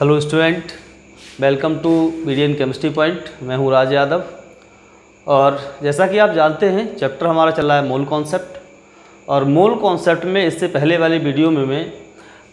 Hello student, welcome to BDN chemistry point. मैं हूं राज यादव और जैसा कि आप जानते हैं चैप्टर हमारा चल रहा है मोल कॉन्सेप्ट। और मोल कॉन्सेप्ट में इससे पहले वाली वीडियो में मैं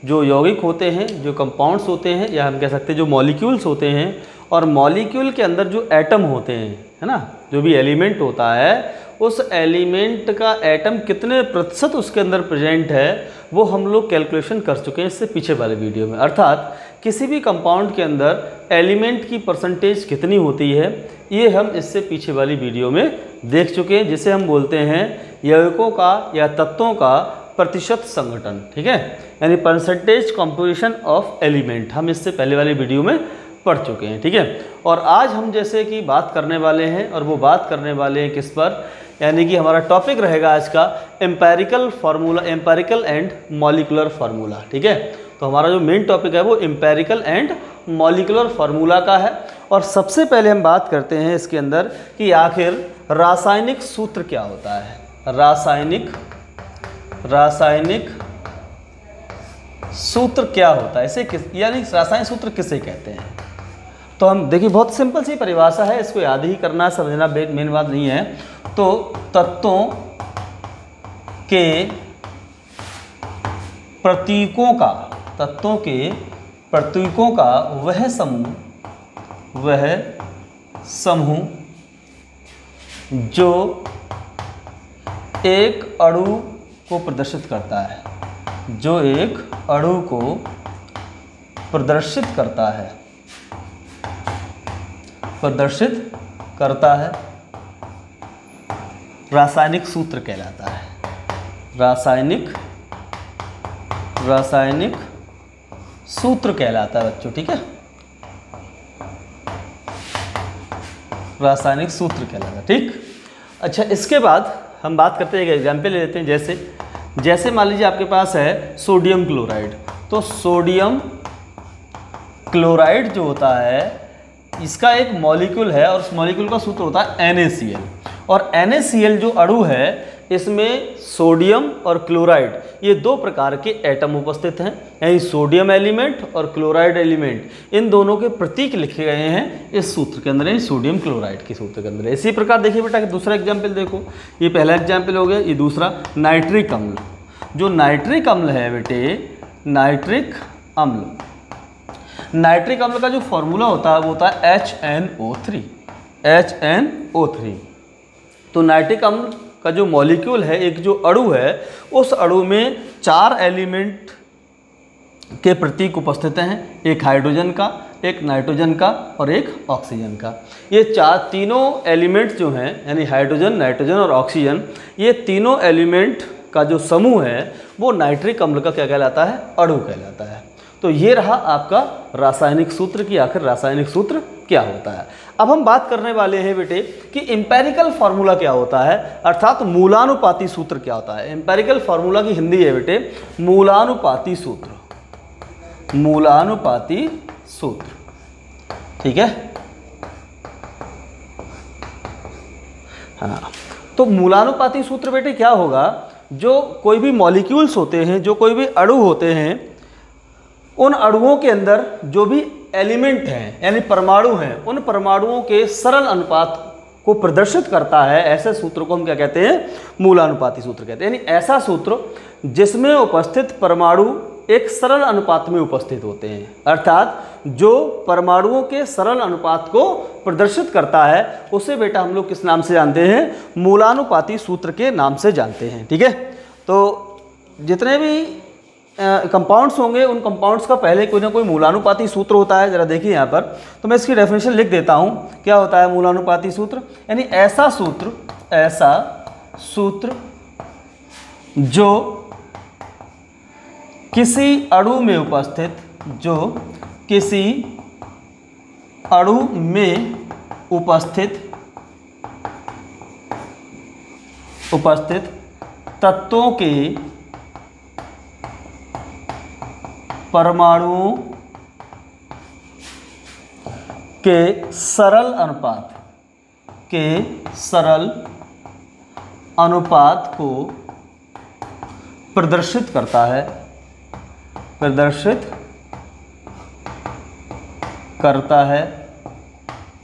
जो यौगिक होते हैं, जो कंपाउंड्स होते हैं, या हम कह सकते हैं जो मॉलिक्यूल्स होते हैं, और मॉलिक्यूल के अंदर जो एटम होते हैं, है ना, जो भी एलिमेंट होता है, उस एलिमेंट का एटम कितने प्रतिशत उसके अंदर प्रेजेंट है वो हम लोग कैलकुलेशन कर चुके हैं इससे पीछे वाले वीडियो में। अर्थात किसी भी कंपाउंड के अंदर एलिमेंट की परसेंटेज कितनी होती है ये हम इससे पीछे वाली वीडियो में देख चुके हैं, जिसे हम बोलते हैं यौगिकों का या तत्वों का प्रतिशत संगठन। ठीक है, यानी परसेंटेज कॉम्पोजिशन ऑफ एलिमेंट हम इससे पहले वाली वीडियो में पढ़ चुके हैं। ठीक है, और आज हम जैसे कि बात करने वाले हैं, और वो बात करने वाले हैं किस पर, यानी कि हमारा टॉपिक रहेगा आज का empirical formula, empirical and molecular formula. ठीक है, तो हमारा जो मेन टॉपिक है वो एम्पेरिकल एंड मॉलिक्यूलर फार्मूला का है। और सबसे पहले हम बात करते हैं इसके अंदर कि आखिर रासायनिक सूत्र क्या होता है। रासायनिक सूत्र क्या होता है, इसे यानी रासायनिक सूत्र किसे कहते हैं। तो हम देखिए, बहुत सिंपल सी परिभाषा है, इसको याद ही करना समझना मेन बात नहीं है। तो तत्वों के प्रतीकों का वह समूह जो एक अणु को प्रदर्शित करता है, प्रदर्शित करता है रासायनिक सूत्र कहलाता है। रासायनिक सूत्र कहलाता है बच्चों। ठीक है, रासायनिक सूत्र कहलाता है। ठीक, अच्छा, इसके बाद हम बात करते हैं, एक एग्जाम्पल ले लेते हैं। जैसे मान लीजिए आपके पास है सोडियम क्लोराइड। तो सोडियम क्लोराइड जो होता है इसका एक मॉलिक्यूल है, और उस मॉलिक्यूल का सूत्र होता है NaCl। और NaCl जो अणु है इसमें सोडियम और क्लोराइड ये दो प्रकार के एटम उपस्थित हैं, यानी सोडियम एलिमेंट और क्लोराइड एलिमेंट, इन दोनों के प्रतीक लिखे गए हैं इस सूत्र के अंदर, सोडियम क्लोराइड के सूत्र के अंदर। इसी प्रकार देखिए बेटा कि दूसरा एग्जाम्पल देखो, ये पहला एग्जाम्पल हो गया, ये दूसरा नाइट्रिक अम्ल। जो नाइट्रिक अम्ल है बेटे, नाइट्रिक अम्ल का जो फॉर्मूला होता है वो होता है HNO3। तो नाइट्रिक अम्ल का जो मॉलिक्यूल है, एक जो अणु है, उस अणु में 4 एलिमेंट के प्रतीक उपस्थित हैं, एक हाइड्रोजन का, एक नाइट्रोजन का और एक ऑक्सीजन का। ये तीनों एलिमेंट जो हैं, यानी हाइड्रोजन, नाइट्रोजन और ऑक्सीजन, ये तीनों एलिमेंट का जो समूह है वो नाइट्रिक अम्ल का क्या कहलाता है, अणु कहलाता है। तो ये रहा आपका रासायनिक सूत्र कि आखिर रासायनिक सूत्र क्या होता है। अब हम बात करने वाले हैं बेटे कि एम्पेरिकल फार्मूला क्या होता है, अर्थात मूलानुपाती सूत्र क्या होता है। एम्पेरिकल फार्मूला की हिंदी है बेटे मूलानुपाती सूत्र। ठीक है, हाँ। तो मूलानुपाती सूत्र बेटे क्या होगा, जो कोई भी मॉलिक्यूल्स होते हैं, जो कोई भी अणु होते हैं, उन अणुओं के अंदर जो भी एलिमेंट हैं यानी परमाणु हैं, उन परमाणुओं के सरल अनुपात को प्रदर्शित करता है। ऐसे सूत्र को हम क्या कहते हैं, मूलानुपाती सूत्र कहते हैं। यानी ऐसा सूत्र जिसमें उपस्थित परमाणु एक सरल अनुपात में उपस्थित होते हैं, अर्थात जो परमाणुओं के सरल अनुपात को प्रदर्शित करता है उसे बेटा हम लोग किस नाम से जानते हैं, मूलानुपाती सूत्र के नाम से जानते हैं। ठीक है, तो जितने भी कंपाउंड्स होंगे उन कंपाउंड्स का पहले कोई ना कोई मूलानुपाती सूत्र होता है। जरा देखिए यहाँ पर, तो मैं इसकी डेफिनेशन लिख देता हूँ। क्या होता है मूलानुपाती सूत्र, यानी ऐसा सूत्र जो किसी अणु में उपस्थित तत्वों के परमाणुओं के सरल अनुपात को प्रदर्शित करता है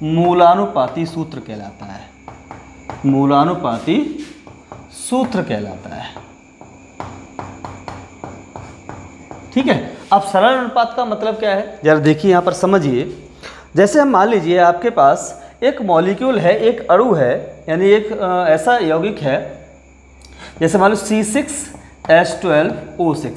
मूलानुपाती सूत्र कहलाता है, मूलानुपाती सूत्र कहलाता है। ठीक है। अब सरल अनुपात का मतलब क्या है, जरा देखिए यहाँ पर समझिए। जैसे हम मान लीजिए आपके पास एक मॉलिक्यूल है, एक अणु है, यानी एक ऐसा यौगिक है, जैसे मान लो C6H12O6,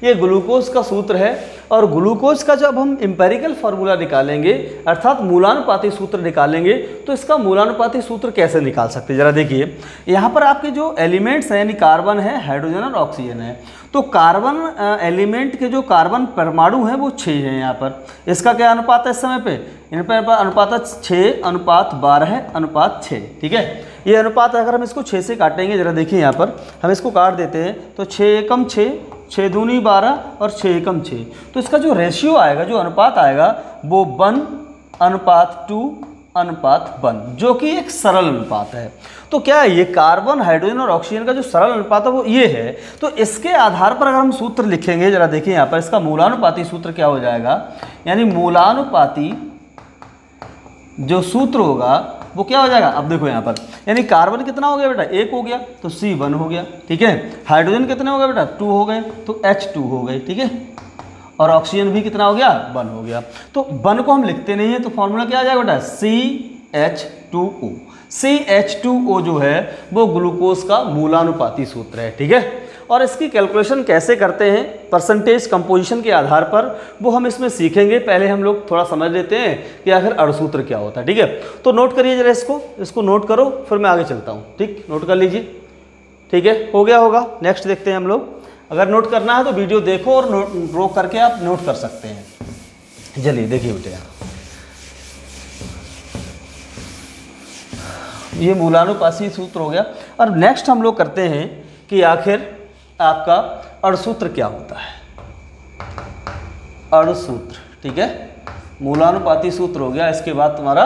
ये ग्लूकोज का सूत्र है। और ग्लूकोज का जब हम एम्पेरिकल फार्मूला निकालेंगे, अर्थात मूलानुपाती सूत्र निकालेंगे, तो इसका मूलानुपाती सूत्र कैसे निकाल सकते हैं, जरा देखिए। यहाँ पर आपके जो एलिमेंट्स हैं, यानी कार्बन है, हाइड्रोजन और ऑक्सीजन है, तो कार्बन एलिमेंट के जो कार्बन परमाणु हैं वो 6 हैं यहाँ पर। इसका क्या अनुपात है इस समय पे, इन पर अनुपात है 6:12:6। ठीक है। ये अनुपात अगर हम इसको 6 से काटेंगे, जरा देखिए यहाँ पर हम इसको काट देते हैं, तो 6 एकम 6, 6 दूनी 12 और 6 एकम 6। तो इसका जो रेशियो आएगा, जो अनुपात आएगा, वो 1:2:1, जो कि एक सरल अनुपात है। तो क्या है, ये कार्बन, हाइड्रोजन और ऑक्सीजन का जो सरल अनुपात है वो ये है। तो इसके आधार पर अगर हम सूत्र लिखेंगे, जरा देखिए यहाँ पर इसका मूलानुपाती सूत्र क्या हो जाएगा, यानी मूलानुपाती जो सूत्र होगा वो क्या हो जाएगा। अब देखो यहाँ पर, यानी कार्बन कितना हो गया बेटा, 1 हो गया, तो C1 हो गया। ठीक है। हाइड्रोजन कितने हो गए बेटा, 2 हो गए, तो H2 हो गए। ठीक है। और ऑक्सीजन भी कितना हो गया, 1 हो गया। तो 1 को हम लिखते नहीं है, तो फॉर्मूला क्या आ जाएगा बेटा, CH2O। CH2O जो है वो ग्लूकोज का मूलानुपाती सूत्र है। ठीक है। और इसकी कैलकुलेशन कैसे करते हैं परसेंटेज कंपोजिशन के आधार पर, वो हम इसमें सीखेंगे। पहले हम लोग थोड़ा समझ लेते हैं कि आखिर अणुसूत्र क्या होता है। ठीक है। तो नोट करिए जरा, इसको नोट करो, फिर मैं आगे चलता हूँ। ठीक, नोट कर लीजिए। ठीक है, हो गया होगा। नेक्स्ट देखते हैं हम लोग। अगर नोट करना है तो वीडियो देखो और रोक करके आप नोट कर सकते हैं। चलिए देखिए बेटे, ये मूलानुपाती सूत्र हो गया। और नेक्स्ट हम लोग करते हैं कि आखिर आपका अणुसूत्र क्या होता है। अणुसूत्र, ठीक है, मूलानुपाती सूत्र हो गया। इसके बाद तुम्हारा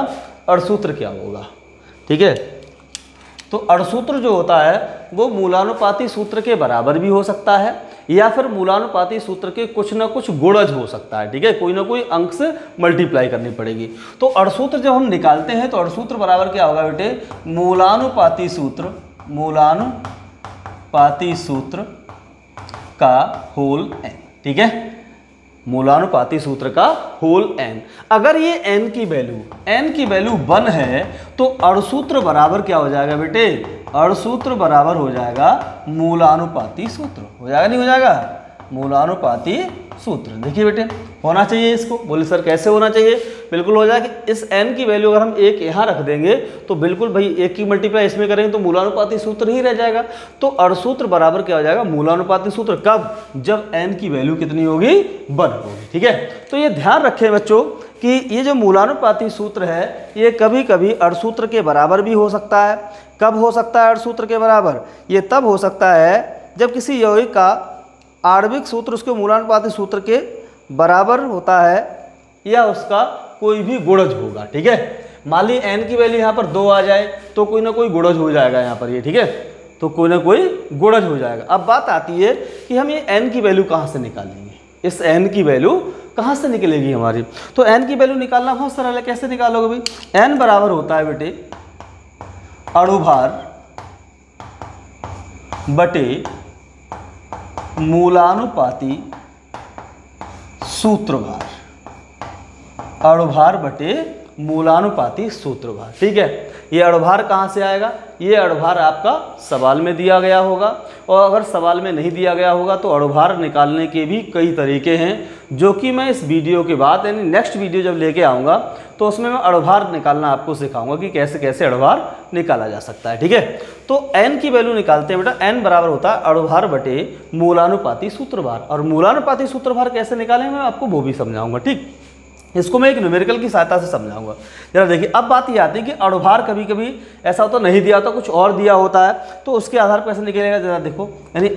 अणुसूत्र क्या होगा। ठीक है। तो अणुसूत्र जो होता है वो मूलानुपाती सूत्र के बराबर भी हो सकता है, या फिर मूलानुपाती सूत्र के कुछ ना कुछ गुणज हो सकता है। ठीक है। कोई ना कोई अंक से मल्टीप्लाई करनी पड़ेगी। तो अणुसूत्र जब हम निकालते हैं तो अणुसूत्र बराबर क्या होगा बेटे, मूलानुपाती सूत्र, मूलानुपाती सूत्र का होल n। ठीक है। मूलानुपाती सूत्र का होल n। अगर ये n की वैल्यू 1 है तो अणुसूत्र बराबर क्या हो जाएगा बेटे, अणुसूत्र बराबर हो जाएगा मूलानुपाती सूत्र। हो जाएगा नहीं हो जाएगा, मूलानुपाती सूत्र। देखिए बेटे, होना चाहिए इसको। बोले सर कैसे होना चाहिए, बिल्कुल हो जाएगा। इस n की वैल्यू अगर हम 1 यहाँ रख देंगे तो बिल्कुल भाई 1 की मल्टीप्लाई इसमें करेंगे तो मूलानुपाती सूत्र ही रह जाएगा। तो अणुसूत्र बराबर क्या हो जाएगा, मूलानुपाती सूत्र। कब, जब n की वैल्यू कितनी होगी, 1 होगी। ठीक है। तो ये ध्यान रखें बच्चों कि ये जो मूलानुपाती सूत्र है ये कभी कभी अणुसूत्र के बराबर भी हो सकता है। कब हो सकता है अणुसूत्र के बराबर, ये तब हो सकता है जब किसी यौगिक का आणविक सूत्र उसके मूलानुपाती सूत्र के बराबर होता है, या उसका कोई भी गुणज होगा। ठीक है। मान ली n की वैल्यू यहाँ पर 2 आ जाए तो कोई ना कोई गुणज हो जाएगा यहाँ पर ये। ठीक है। तो कोई ना कोई गुणज हो जाएगा। अब बात आती है कि हम ये n की वैल्यू कहाँ से निकालेंगे, इस n की वैल्यू कहाँ से निकलेगी हमारी। तो n की वैल्यू निकालना बहुत सरल है। कैसे निकालोगे भाई, n बराबर होता है बेटे अणुभार बटे मूलानुपाती सूत्रभार। अणुभार बटे मूलानुपाती सूत्रभार। ठीक है। ये अणुभार कहाँ से आएगा, ये अणुभार आपका सवाल में दिया गया होगा, और अगर सवाल में नहीं दिया गया होगा तो अणुभार निकालने के भी कई तरीके हैं, जो कि मैं इस वीडियो के बाद यानी नेक्स्ट वीडियो जब लेके आऊँगा तो उसमें मैं अणुभार निकालना आपको सिखाऊंगा कि कैसे कैसे अणुभार निकाला जा सकता है। ठीक है। तो n की वैल्यू निकालते हैं बेटा, n बराबर होता है अणुभार बटे मूलानुपाती सूत्रभार। और मूलानुपाती सूत्रभार कैसे निकालें मैं आपको वो भी समझाऊंगा। ठीक, इसको मैं एक न्यूमेरिकल की सहायता से समझाऊंगा। जरा देखिए, अब बात ये आती है कि अणुभार कभी कभी ऐसा होता नहीं दिया होता, कुछ और दिया होता है, तो उसके आधार पर कैसे निकलेगा जरा देखो। यानी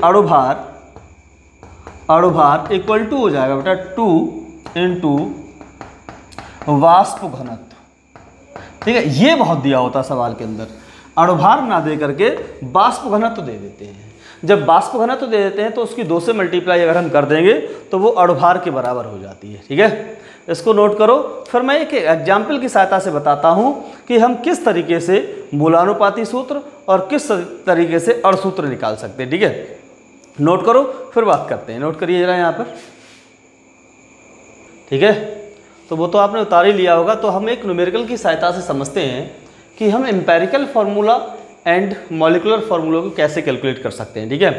अणुभार इक्वल टू हो जाएगा बेटा 2 इंटू वाष्प घनत्व। ठीक है। ये बहुत दिया होता है सवाल के अंदर, अणुभार ना दे करके वाष्प घनत्व दे देते हैं। जब बाष्प घनत्व दे देते हैं तो उसकी 2 से मल्टीप्लाई अगर हम कर देंगे तो वो अणुभार के बराबर हो जाती है। ठीक है, इसको नोट करो। फिर मैं एक एग्जाम्पल की सहायता से बताता हूँ कि हम किस तरीके से मूलानुपाती सूत्र और किस तरीके से अण सूत्र निकाल सकते हैं। ठीक है, नोट करो, फिर बात करते हैं। नोट करिए जरा यहाँ पर। ठीक है, तो वो तो आपने उतार ही लिया होगा। तो हम एक न्यूमेरिकल की सहायता से समझते हैं कि हम empirical formula and molecular formula को कैसे कैलकुलेट कर सकते हैं। ठीक है,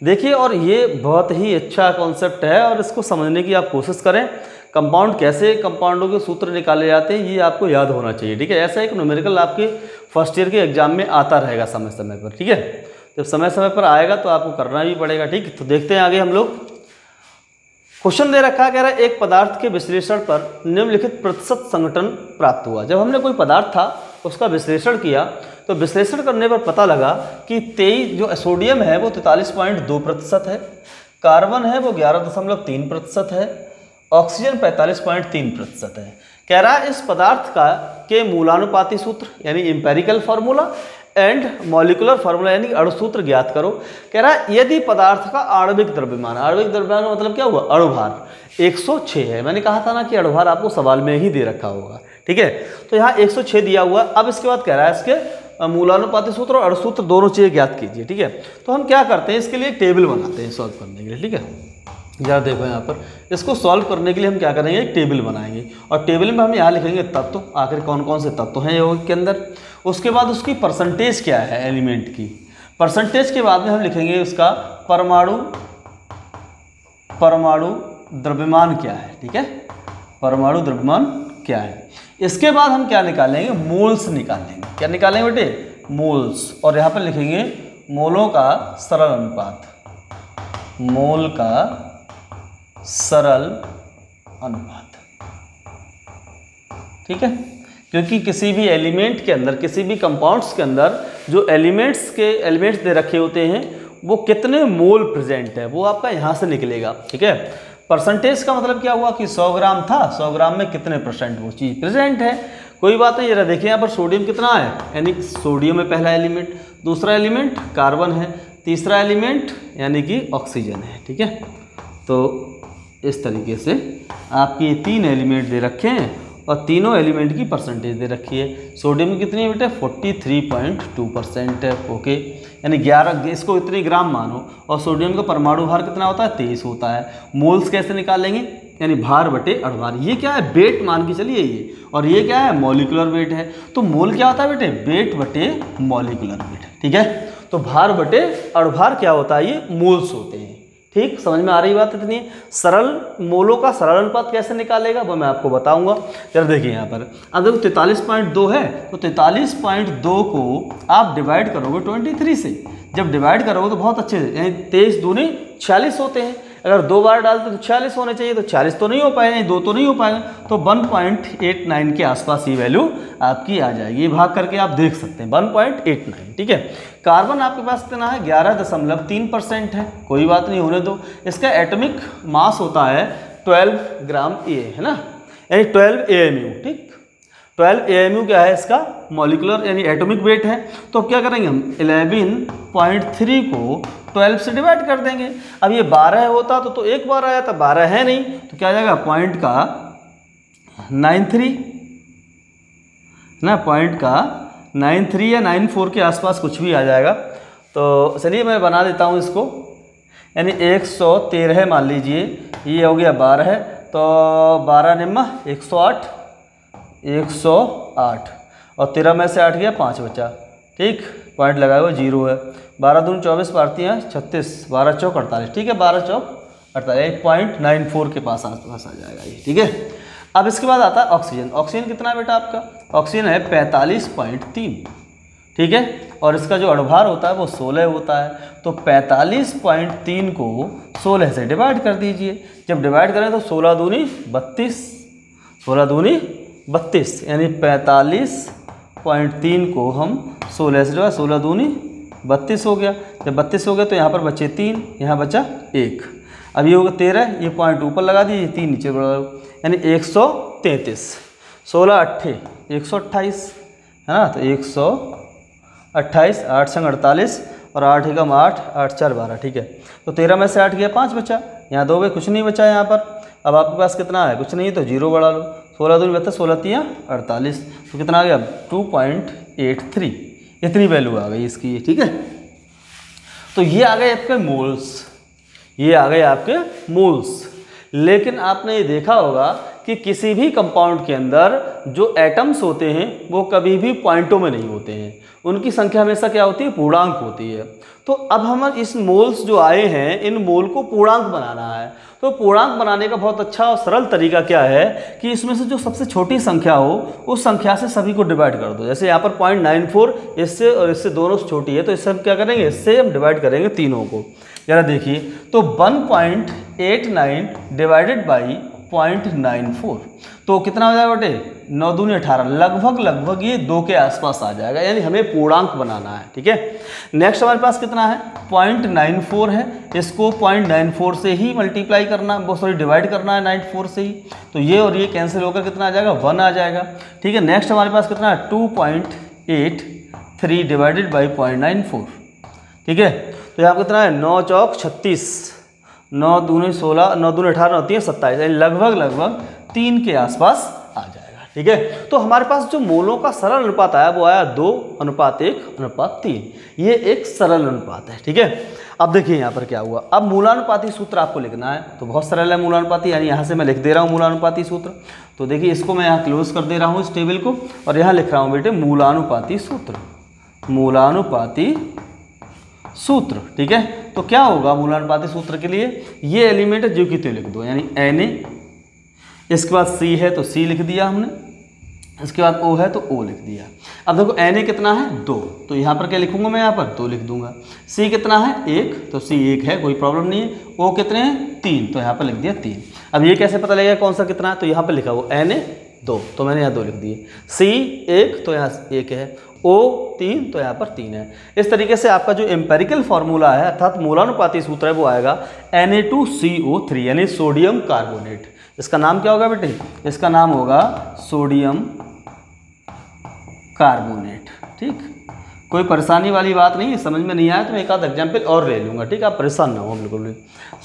देखिए, और ये बहुत ही अच्छा कॉन्सेप्ट है और इसको समझने की आप कोशिश करें। कंपाउंड कैसे, कंपाउंडों के सूत्र निकाले जाते हैं, ये आपको याद होना चाहिए। ठीक है, ऐसा एक न्यूमेरिकल आपके फर्स्ट ईयर के एग्जाम में आता रहेगा समय समय पर। ठीक है, जब समय समय पर आएगा तो आपको करना भी पड़ेगा। ठीक, तो देखते हैं आगे हम लोग। क्वेश्चन दे रखा, कह रहा है एक पदार्थ के विश्लेषण पर निम्नलिखित प्रतिशत संघटन प्राप्त हुआ। जब हमने कोई पदार्थ था उसका विश्लेषण किया तो विश्लेषण करने पर पता लगा कि 23 जो सोडियम है वो 43.2% है, कार्बन है वो 11.3% है, ऑक्सीजन 45.3% है। कह रहा है इस पदार्थ का के मूलानुपाती सूत्र यानी empirical formula and molecular formula यानी अणु सूत्र ज्ञात करो। कह रहा है यदि पदार्थ का आणविक द्रव्यमान, आणविक द्रव्यमान का मतलब क्या हुआ, अणुभार 106 है। मैंने कहा था ना कि अणुभार आपको सवाल में ही दे रखा होगा। ठीक है, तो यहाँ 106 दिया हुआ। अब इसके बाद कह रहा है इसके मूलानुपाती सूत्र और अणु सूत्र दोनों चीज़ें ज्ञात कीजिए। ठीक है, तो हम क्या करते हैं, इसके लिए एक टेबल बनाते हैं सॉल्व करने के लिए। ठीक है, जरा देखो यहाँ पर, इसको सॉल्व करने के लिए हम क्या करेंगे, एक टेबल बनाएंगे और टेबल में हम यहाँ लिखेंगे तत्व, आखिर कौन कौन से तत्व हैं यौगिक के अंदर। उसके बाद उसकी परसेंटेज क्या है एलिमेंट की, परसेंटेज के बाद में हम लिखेंगे उसका परमाणु द्रव्यमान क्या है। ठीक है, परमाणु द्रव्यमान क्या है। इसके बाद हम क्या निकालेंगे, मोल्स निकालेंगे। क्या निकालेंगे बेटे, मोल्स। और यहाँ पर लिखेंगे मोलों का सरल अनुपात, मोल का सरल अनुपात। ठीक है, क्योंकि किसी भी एलिमेंट के अंदर, किसी भी कंपाउंड्स के अंदर जो एलिमेंट्स दे रखे होते हैं वो कितने मोल प्रेजेंट है वो आपका यहाँ से निकलेगा। ठीक है, परसेंटेज का मतलब क्या हुआ कि 100 ग्राम था, 100 ग्राम में कितने % वो चीज़ प्रेजेंट है। कोई बात नहीं, जरा देखिए यहाँ पर सोडियम कितना है, यानी सोडियम है पहला एलिमेंट, दूसरा एलिमेंट कार्बन है, तीसरा एलिमेंट यानी कि ऑक्सीजन है। ठीक है, तो इस तरीके से आपके 3 एलिमेंट दे रखे हैं और तीनों एलिमेंट की परसेंटेज दे रखी है। सोडियम की कितनी है बेटे, 43.2% है। ओके, यानी 11, इसको इतने ग्राम मानो। और सोडियम का परमाणु भार कितना होता है, 23 होता है। मोल्स कैसे निकालेंगे, यानी भार बटे अणुभार। ये क्या है, वेट मान के चलिए ये, और ये क्या है, मॉलिकुलर वेट है। तो मोल क्या होता है बेटे, वेट बटे मॉलिकुलर वेट। ठीक है, तो भार बटे अणुभार क्या होता है, ये मोल्स होते हैं। ठीक, समझ में आ रही बात इतनी। सरल मोलों का सरल अनुपात कैसे निकालेगा वो मैं आपको बताऊंगा। जरा देखिए यहाँ पर, अब देखो 43.2 है तो 43.2 को आप डिवाइड करोगे 23 से। जब डिवाइड करोगे तो बहुत अच्छे, यानी 23 दूनी 46 होते हैं। अगर 2 बार डालते तो 46 होने चाहिए, तो 40 तो नहीं हो पाएगा, 2 तो नहीं हो पाएगा, तो 1.89 के आसपास ये वैल्यू आपकी आ जाएगी। ये भाग करके आप देख सकते हैं 1.89। ठीक है, कार्बन आपके पास कितना है, 11.3% है। कोई बात नहीं, होने दो। इसका एटॉमिक मास होता है 12 ग्राम ए, है ना, यानी 12 AMU। ठीक, 12 AMU क्या है इसका, मॉलिकुलर यानी एटॉमिक वेट है। तो अब क्या करेंगे हम, 11.3 को 12 से डिवाइड कर देंगे। अब ये 12 होता तो एक बार आया था, 12 है नहीं तो क्या आ जाएगा, पॉइंट का 93 ना, पॉइंट का 93 या 94 के आसपास कुछ भी आ जाएगा। तो चलिए मैं बना देता हूँ इसको, यानी 113 मान लीजिए, ये हो गया 12 है, तो 12 निम्मा 108 और 13 में से 8 गया, 5 बचा। ठीक, पॉइंट लगाए हुआ 0 है। 12 दूनी 24, पारती हैं 36, 12 चौक 48। ठीक है, 12 चौक 48, 0.94 के पास आसपास आ जाएगा ये। ठीक है, अब इसके बाद आता है ऑक्सीजन। ऑक्सीजन कितना है बेटा आपका, ऑक्सीजन है 45.3। ठीक है, और इसका जो अणुभार होता है वो 16 होता है। तो 45.3 को 16 से डिवाइड कर दीजिए। जब डिवाइड करें तो 16 दूनी 32, 16 दूनी 32, यानी 45.3 को हम 16 से डिवाइड, 16 दूनी 32 हो गया। जब 32 हो गया तो यहाँ पर बचे 3, यहाँ बचा 1। अब ये होगा 13, ये पॉइंट ऊपर लगा दीजिए, 3 नीचे बढ़ा, यानी 133। 16 8 128 है ना, तो 128, 8 संग 48, और 8 एकम 8, 8 4 12, ठीक है। तो 13 में से 8 गया 5 बचा, यहाँ 2 में कुछ नहीं बचा यहाँ पर। अब आपके पास कितना है, कुछ नहीं है तो 0 बढ़ा लो, 16 दूनी बता 16 3 48, तो कितना आ गया 2.83, इतनी वैल्यू आ गई इसकी, ठीक है। तो ये आ गए आपके मोल्स, ये आ गए आपके मोल्स। लेकिन आपने ये देखा होगा कि किसी भी कंपाउंड के अंदर जो एटम्स होते हैं वो कभी भी पॉइंटों में नहीं होते हैं, उनकी संख्या हमेशा क्या होती है, पूर्णांक होती है। तो अब हम इस मोल्स जो आए हैं, इन मोल को पूर्णांक बनाना है। तो पूर्णांक बनाने का बहुत अच्छा और सरल तरीका क्या है कि इसमें से जो सबसे छोटी संख्या हो उस संख्या से सभी को डिवाइड कर दो। जैसे यहाँ पर 0.94 इससे और इससे दोनों से छोटी है, तो इससे हम क्या करेंगे, इससे हम डिवाइड करेंगे तीनों को। जरा देखिए, तो 1.89 डिवाइडेड बाई 0.94, तो कितना हो जाएगा बेटे, 9 दूनी 18, लगभग ये 2 के आसपास आ जाएगा, यानी हमें पूर्णांक बनाना है, ठीक है। नेक्स्ट हमारे पास कितना है, 0.94 है, इसको 0.94 से ही मल्टीप्लाई करना, वो सॉरी डिवाइड करना है 94 से ही, तो ये और ये कैंसिल होकर कितना आ जाएगा, 1 आ जाएगा, ठीक है। नेक्स्ट हमारे पास कितना है, 2.83 डिवाइडेड बाई 0.94, ठीक है। तो यहाँ कितना है, 9 चौक 36, 9 दूनी 16, 9 दूनी 18, 9 3 27, यानी लगभग 3 के आसपास आ जाएगा, ठीक है। तो हमारे पास जो मोलों का सरल अनुपात आया वो आया 2:1:3, ये एक सरल अनुपात है, ठीक है। अब देखिए यहाँ पर क्या हुआ, अब मूलानुपाती सूत्र आपको लिखना है, तो बहुत सरल है मूलानुपाती, यानी यहाँ से मैं लिख दे रहा हूँ मूलानुपाती सूत्र। तो देखिए इसको मैं यहाँ क्लोज कर दे रहा हूँ इस टेबल को, और यहाँ लिख रहा हूँ बेटे मूलानुपाती सूत्र, मूलानुपाती सूत्र, ठीक है। तो क्या होगा मूलानुपाती सूत्र के लिए, ये एलिमेंट है जो कि तो लिख दो, यानी Na, इसके बाद C है तो C लिख दिया हमने, इसके बाद O है तो O लिख दिया। अब देखो Na कितना है, 2, तो यहाँ पर क्या लिखूंगा मैं, यहाँ पर 2 लिख दूंगा। C कितना है, 1, तो C 1 है, कोई प्रॉब्लम नहीं है। O कितने हैं, 3, तो यहाँ पर लिख दिया 3। अब ये कैसे पता लगेगा कौन सा कितना है, तो यहाँ पर लिखा वो Na 2, तो मैंने यहाँ 2 लिख दिए। C 1, तो यहाँ 1 है, O 3, तो यहाँ पर 3 है। इस तरीके से आपका जो एम्पेरिकल फार्मूला है अर्थात मूलानुपाती सूत्र है वो आएगा Na2CO3, यानी सोडियम कार्बोनेट। इसका नाम क्या होगा बेटे, इसका नाम होगा सोडियम कार्बोनेट, ठीक। कोई परेशानी वाली बात नहीं है, समझ में नहीं आया तो मैं एक आध एग्जाम्पल और ले लूँगा, ठीक है, आप परेशान ना हो बिल्कुल भी।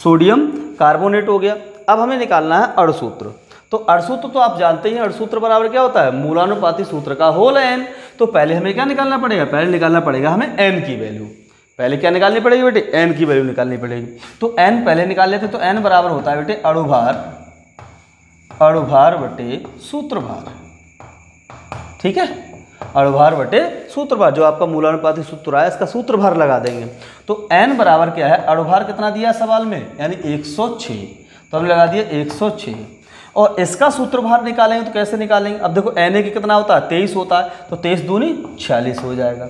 सोडियम कार्बोनेट हो गया। अब हमें निकालना है अणुसूत्र। तो अणुसूत्र तो आप जानते ही हैं, अणुसूत्र बराबर क्या होता है, मूलानुपाती सूत्र का होल n। तो पहले हमें क्या निकालना पड़ेगा, पहले निकालना पड़ेगा हमें n की वैल्यू। पहले क्या निकालनी पड़ेगी बेटे, n की वैल्यू निकालनी पड़ेगी। तो n पहले निकाल लेते, तो n बराबर होता है बेटे अणुभार बटे सूत्रभार, ठीक है, अणुभार बटे सूत्रभार। जो आपका मूलानुपाती सूत्र है इसका सूत्रभार लगा देंगे। तो n बराबर क्या है, अणुभार कितना दिया सवाल में, यानी 106, तो हमने लगा दिया 106। और इसका सूत्रभार निकालेंगे तो कैसे निकालेंगे, अब देखो Na की कितना होता है, 23 होता है, तो 23 दूनी 46 हो जाएगा,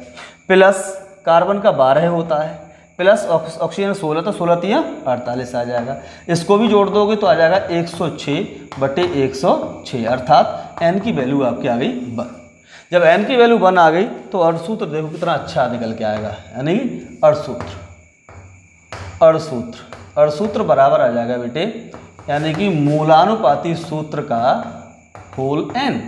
प्लस कार्बन का 12 होता है, प्लस ऑक्सीजन 16, तो 16 3 48 आ जाएगा। इसको भी जोड़ दोगे तो आ जाएगा 106/106, अर्थात n की वैल्यू आपकी आ गई 1। जब n की वैल्यू 1 आ गई तो अणुसूत्र देखो कितना अच्छा निकल के आएगा, यानी अणुसूत्र बराबर आ जाएगा बेटे, यानी कि मूलानुपाती सूत्र का होल n।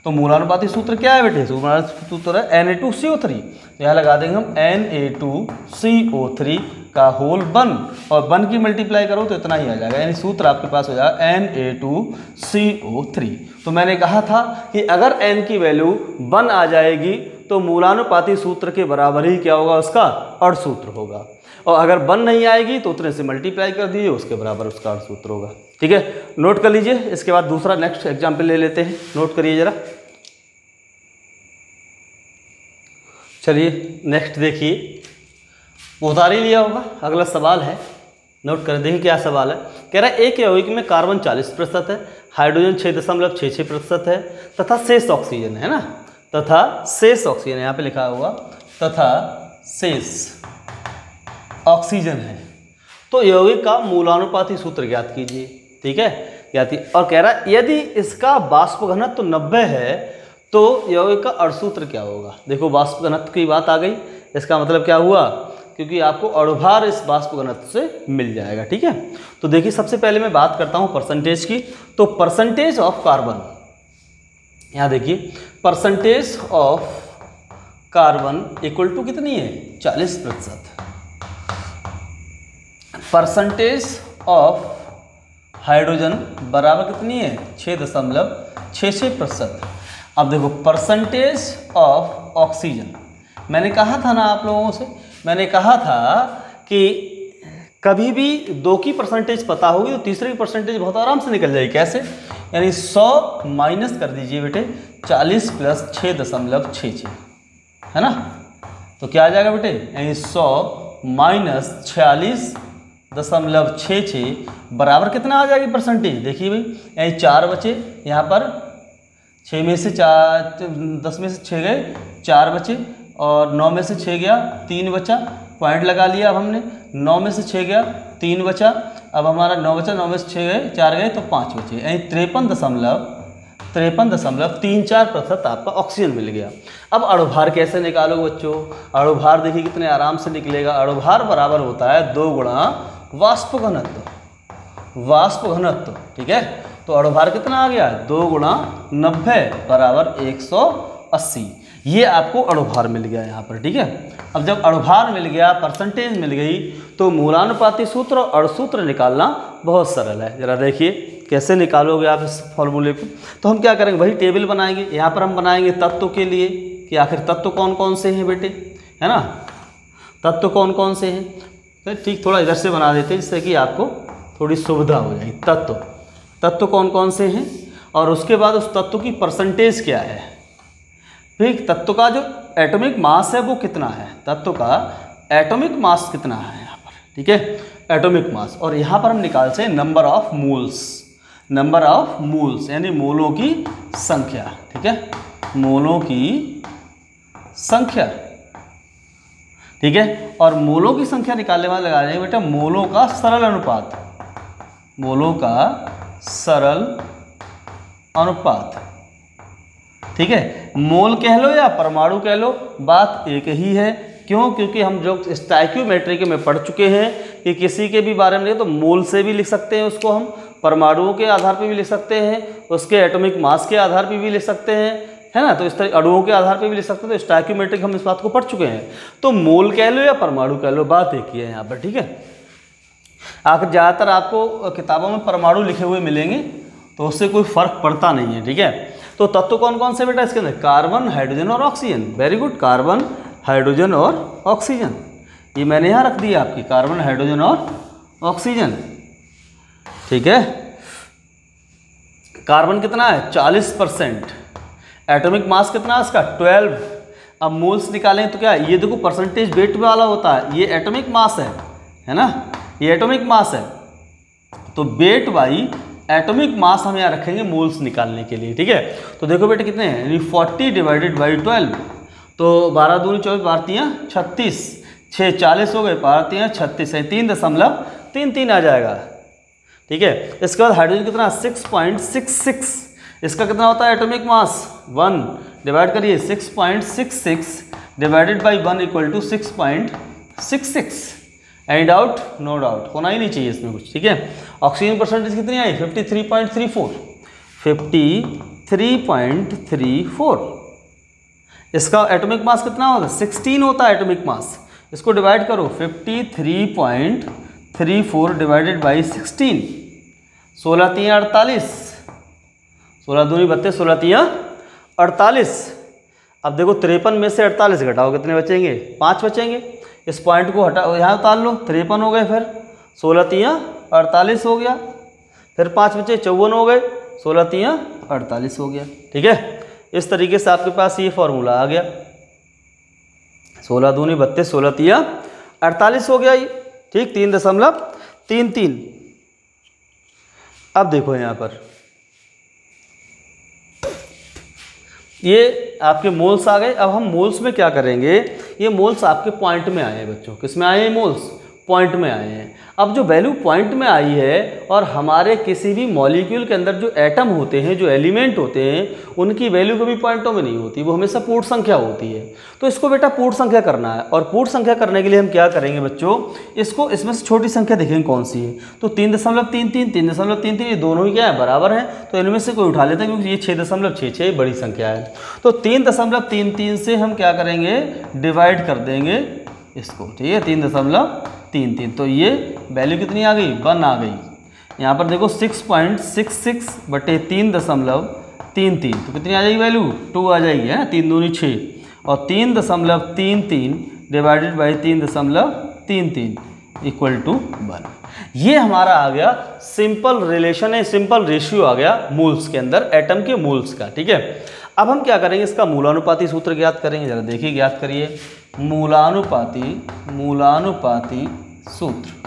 तो मूलानुपाती सूत्र क्या है बेटे, मूलानुपाती सूत्र है Na2CO3, तो यहाँ लगा देंगे हम Na2CO3 का होल 1, और 1 की मल्टीप्लाई करो तो इतना ही आ जाएगा, यानी सूत्र आपके पास हो जाएगा Na2CO3। तो मैंने कहा था कि अगर n की वैल्यू 1 आ जाएगी तो मूलानुपाती सूत्र के बराबर ही क्या होगा, उसका अणुसूत्र होगा, और अगर 1 नहीं आएगी तो उतने से मल्टीप्लाई कर दीजिए, उसके बराबर उसका अणुसूत्र होगा, ठीक है। नोट कर लीजिए। इसके बाद दूसरा नेक्स्ट एग्जाम्पल ले लेते हैं, नोट करिए जरा। चलिए नेक्स्ट देखिए, उतार ही लिया होगा, अगला सवाल है, नोट कर देखिए क्या सवाल है। कह रहा है एक यौगिक में कार्बन 40% है, हाइड्रोजन 6.66% है, तथा शेष ऑक्सीजन है ना, तथा शेष ऑक्सीजन यहाँ पे लिखा हुआ, तथा शेष ऑक्सीजन है। तो यौगिक का मूलानुपाती सूत्र ज्ञात कीजिए, ठीक है, ज्ञात। और कह रहा है यदि इसका वाष्प घनत्व 90 है तो यौगिक का अणुसूत्र क्या होगा। देखो वाष्प घनत्व की बात आ गई, इसका मतलब क्या हुआ, क्योंकि आपको अणुभार इस वाष्प घनत्व से मिल जाएगा, ठीक है। तो देखिए सबसे पहले मैं बात करता हूँ परसेंटेज की। तो परसेंटेज ऑफ कार्बन, यहाँ देखिए percentage of carbon equal to कितनी है, 40%। परसेंटेज ऑफ हाइड्रोजन बराबर कितनी है 6.66%। अब देखो परसेंटेज ऑफ ऑक्सीजन, मैंने कहा था ना आप लोगों से, मैंने कहा था कि कभी भी 2 की परसेंटेज पता होगी तो तीसरे की परसेंटेज बहुत आराम से निकल जाएगी। कैसे? यानी 100 माइनस कर दीजिए बेटे 40 प्लस 6.66 है ना, तो क्या आ जाएगा बेटे, यानी 100 माइनस 46.66 बराबर कितना आ जाएगी परसेंटेज, देखिए भाई, यानी 4 बचे यहाँ पर, 6 में से 4, 10 में से 6 गए, 4 बचे, और 9 में से 6 गया, 3 बचा, पॉइंट लगा लिया अब हमने, 9 में से 6 गया, 3 बचा, अब हमारा 9 बचा, 9 में से 6 गए, 4 गए तो 5 बचे, यानी 53.34% आपका ऑक्सीजन मिल गया। अब अणुभार कैसे निकालोगे बच्चों? अणुभार देखिए कितने आराम से निकलेगा। अणुभार बराबर होता है 2 गुणा वाष्प घनत्व, वाष्प घनत्व, ठीक है। तो अणुभार कितना आ गया, 2 गुणा 90 बराबर 180, ये आपको अणुभार मिल गया यहाँ पर, ठीक है। अब जब अणुभार मिल गया, परसेंटेज मिल गई, तो मूलानुपाती सूत्र और अणुसूत्र निकालना बहुत सरल है। जरा देखिए कैसे निकालोगे आप इस फॉर्मूले को। तो हम क्या करेंगे, वही टेबल बनाएंगे। यहाँ पर हम बनाएंगे तत्व के लिए कि आखिर तत्व कौन कौन से हैं बेटे, है ना, तत्व कौन कौन से हैं। तो ठीक थोड़ा इधर से बना देते हैं जिससे कि आपको थोड़ी सुविधा हो जाएगी। तत्व कौन कौन से हैं, और उसके बाद उस तत्व की परसेंटेज क्या है। ठीक, तत्व का जो एटॉमिक मास है वो कितना है, तत्व का एटॉमिक मास कितना है यहाँ पर, ठीक है, एटॉमिक मास। और यहाँ पर हम निकालते हैं number of moles, number of moles यानी मोलों की संख्या, ठीक है, मोलों की संख्या, ठीक है। और मोलों की संख्या निकालने वाले लगा देंगे बेटा मोलों का सरल अनुपात, मोलों का सरल अनुपात, ठीक है। मोल कह लो या परमाणु कह लो, बात एक ही है। क्यों? क्योंकि हम जो स्टोइकियोमेट्री में पढ़ चुके हैं कि किसी के भी बारे में तो मोल से भी लिख सकते हैं उसको, हम परमाणुओं के आधार पर भी लिख सकते हैं, उसके एटॉमिक मास के आधार पर भी लिख सकते हैं, है ना। तो इस तरह अणुओं के आधार पर भी लिख सकते हैं। तो स्टोइकियोमेट्रिक हम इस बात को पढ़ चुके हैं। तो मोल कह लो या परमाणु कह लो, बात एक ही है यहाँ पर, ठीक है। आखिर ज़्यादातर आपको किताबों में परमाणु लिखे हुए मिलेंगे, तो उससे कोई फर्क पड़ता नहीं है, ठीक है। तो तत्व कौन कौन से बेटा इसके अंदर, कार्बन, हाइड्रोजन और oxygen. Very good, carbon, hydrogen और ऑक्सीजन, ये मैंने यहाँ रख दिया आपकी, कार्बन, हाइड्रोजन और ऑक्सीजन, ठीक है। कार्बन कितना है 40%, एटॉमिक मास कितना है इसका 12। अब मोल्स निकालें तो क्या, ये देखो परसेंटेज वेट वाला होता है, ये एटॉमिक मास है ना, ये एटॉमिक मास है। तो वेट बाई एटॉमिक मास हम यहाँ रखेंगे मोल्स निकालने के लिए, ठीक है। तो देखो बेटे कितने हैं, यानी 40 डिवाइडेड बाई 12, तो 12 दूनी 24, 12 36, 6 40 हो गए, 12 36 है, 3.33 आ जाएगा, ठीक है। इसके बाद हाइड्रोजन कितना 6.66, इसका कितना होता है एटॉमिक मास 1, डिवाइड करिए 6.66 divided by 1 equal to 6.66। Any doubt? No doubt, होना ही नहीं चाहिए इसमें कुछ, ठीक है। ऑक्सीजन परसेंटेज कितनी आई 53.34, 53.34। इसका एटॉमिक मास कितना होता है 16 होता है एटॉमिक मास, इसको डिवाइड करो 53.34 डिवाइडेड बाई 16, 16 3 48, 16 दूनी 32, 16 3 48। अब देखो 53 में से 48 घटाओ कितने बचेंगे, 5 बचेंगे। इस पॉइंट को हटाओ, यहाँ उतार लो, 53 हो गए, फिर 16 3 48 हो गया, फिर 5 बचे 54 हो गए, 16 3 48 हो गया, ठीक है। इस तरीके से आपके पास ये फॉर्मूला आ गया, 16 दूनी 32, 16 3 48 हो गया ये, ठीक, 3.33। अब देखो यहाँ पर ये आपके मोल्स आ गए। अब हम मोल्स में क्या करेंगे, ये मोल्स आपके पॉइंट में आए हैं बच्चों, किस में आए हैं, मोल्स पॉइंट में आए हैं। अब जो वैल्यू पॉइंट में आई है, और हमारे किसी भी मॉलिक्यूल के अंदर जो एटम होते हैं, जो एलिमेंट होते हैं, उनकी वैल्यू कभी पॉइंटों में नहीं होती, वो हमेशा पूर्ण संख्या होती है। तो इसको बेटा पूर्ण संख्या करना है, और पूर्ण संख्या करने के लिए हम क्या करेंगे बच्चों, इसको इसमें से छोटी संख्या देखेंगे कौन सी है। तो 3.33, 3.33 ये दोनों ही क्या है, बराबर हैं। तो इनमें से कोई उठा लेते हैं, क्योंकि ये 6.66 बड़ी संख्या है। तो 3.33 से हम क्या करेंगे, डिवाइड कर देंगे इसको, ठीक है, 3.33 3 तो ये वैल्यू कितनी आ गई, 1 आ गई। यहाँ पर देखो 6.66 बटे 3.33 तो कितनी आ जाएगी वैल्यू, 2 आ जाएगी, है 3 दूनी 6 और 3.33 डिवाइडेड बाई 3.33 इक्वल टू 1। ये हमारा आ गया सिंपल रिलेशन है, सिंपल रेशियो आ गया मोल्स के अंदर, एटम के मोल्स का। ठीक है, अब हम क्या करेंगे, इसका मूलानुपाती सूत्र ज्ञात करेंगे। जरा देखिए, ज्ञात करिए मूलानुपाती सूत्र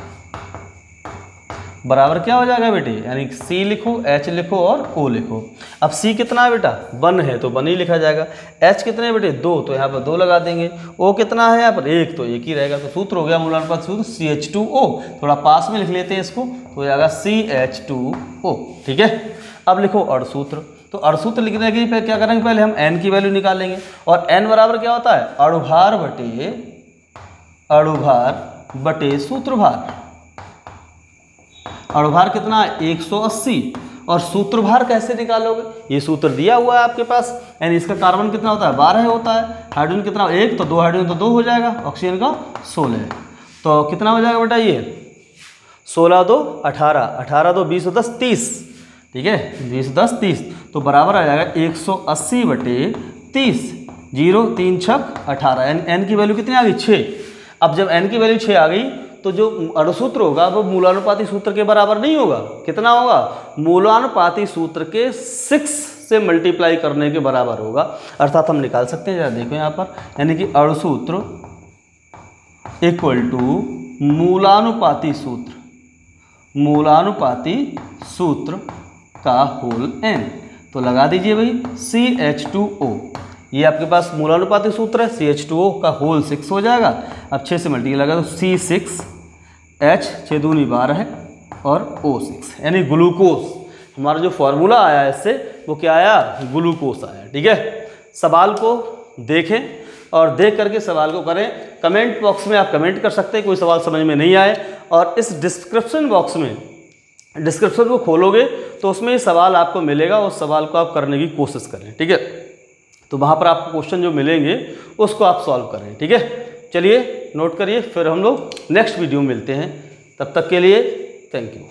बराबर क्या हो जाएगा बेटे, यानी C लिखो, H लिखो और O लिखो। अब C कितना है बेटा, 1 है तो 1 ही लिखा जाएगा। H कितने है बेटे, 2 तो यहाँ पर 2 लगा देंगे। O कितना है यहाँ पर 1 तो 1 ही रहेगा। तो सूत्र हो गया मूलानुपाती सूत्र CH2O। थोड़ा पास में लिख लेते हैं इसको, तो हो जाएगा CH2O। ठीक है, अब लिखो अणुसूत्र। तो अणुसूत्र लिखने के लिए क्या करेंगे, पहले हम N की वैल्यू निकालेंगे और N बराबर क्या होता है, अणुभार बटे सूत्रभार। अणुभार कितना है 180 और सूत्रभार कैसे निकालोगे, ये सूत्र दिया हुआ है आपके पास। यानी इसका कार्बन कितना होता है 12 होता है, हाइड्रोजन कितना 1 तो 2 हाइड्रोजन तो 2 हो जाएगा, ऑक्सीजन का 16 है तो कितना हो जाएगा बेटा, ये 16 2 18, 18 2 20 10 30। ठीक है, 20 10 30 तो बराबर आ जाएगा 180 बटे 30, 0 3 6 18। एन की वैल्यू कितनी आ गई 6। अब जब एन की वैल्यू 6 आ गई तो जो अणुसूत्र होगा वो मूलानुपाती सूत्र के बराबर नहीं होगा। कितना होगा, मूलानुपाती सूत्र के 6 से मल्टीप्लाई करने के बराबर होगा। अर्थात हम निकाल सकते हैं, जरा देखो यहाँ पर, यानी कि अणुसूत्र इक्वल टू मूलानुपाती सूत्र का होल n। तो लगा दीजिए भाई CH2O, ये आपके पास मूलानुपाती सूत्र है, CH2O का होल 6 हो जाएगा। अब 6 से मल्टीप्लाई लगा तो C6H 6 दूनी 12 है और O6 यानी ग्लूकोज। हमारा जो फॉर्मूला आया है इससे वो क्या आया, ग्लूकोज आया। ठीक है, सवाल को देखें और देख करके सवाल को करें। कमेंट बॉक्स में आप कमेंट कर सकते हैं कोई सवाल समझ में नहीं आए, और इस डिस्क्रिप्शन बॉक्स में डिस्क्रिप्शन को खोलोगे तो उसमें ये सवाल आपको मिलेगा, उस सवाल को आप करने की कोशिश करें। ठीक है, तो वहाँ पर आपको क्वेश्चन जो मिलेंगे उसको आप सॉल्व करें। ठीक है, चलिए नोट करिए, फिर हम लोग नेक्स्ट वीडियो में मिलते हैं। तब तक के लिए थैंक यू।